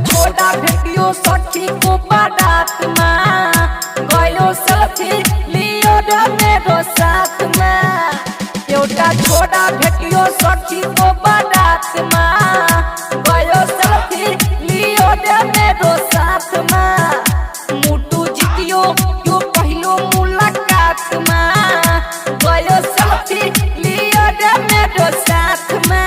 छोड़ा भेटियो सखी को बारात में गयो सेल्फी लियो रे मेरो साथ में। एउटा छोड़ा भेटियो सखी को बारात में गयो सेल्फी लियो रे मेरो साथ में। मुटु जितियो यो पहिलो मुलाकात में गयो सेल्फी लियो रे मेरो साथ में।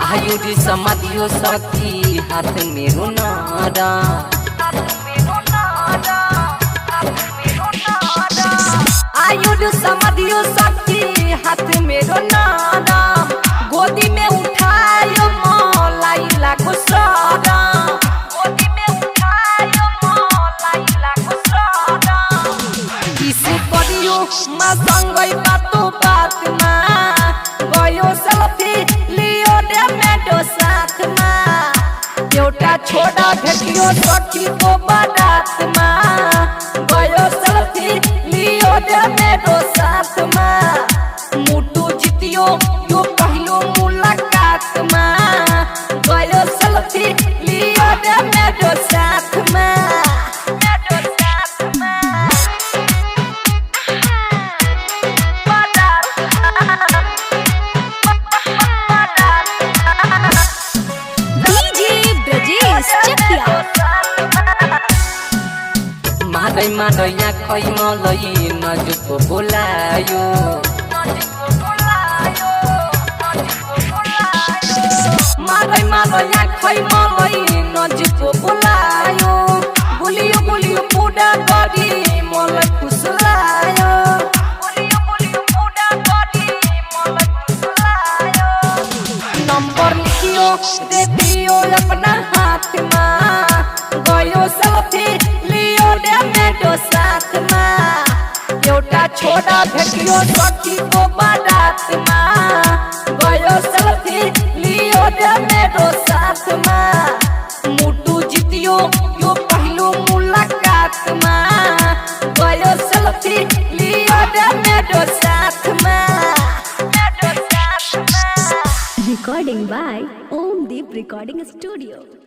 आयुरी समाधियो सखी हाथ मेरो नारा आयुरी समाधियो सखी हाथ मेरो नारा गोदी में उठायो मलाई लागो सारा गोदी में उठायो मलाई लागो सारा किसे करियो मा सँगै बातो बातमा गयो सेल्फी लियो रे मेरो साथ में। एउटा छोड़ा भेटियो सखी को बारात में गयो सेल्फी लियो रे मेरो साथ में। मुटु जितियो यो पहिलो मुलाकात में गयो सेल्फी लियो रे मेरो साथ में। मादै मादै आँखै मलाई नजुक बोलायो मादै मादै आँखै मलाई नजुक बोलायो बोलियो बोलियो पुरा गरी मलाई फुसलायो नम्बर लिखियो दे दियो अपना हाथ में गयो सेल्फी लियो रे मेरो साथ में। एउटा छोड़ा भेटियो सखी को बारात में गयो सेल्फी लियो रे मेरो साथ में। मुटु जितियो यो पहिलो मुलाकात में गयो सेल्फी लियो रे मेरो साथ में। Recording by Om Deep Recording Studio.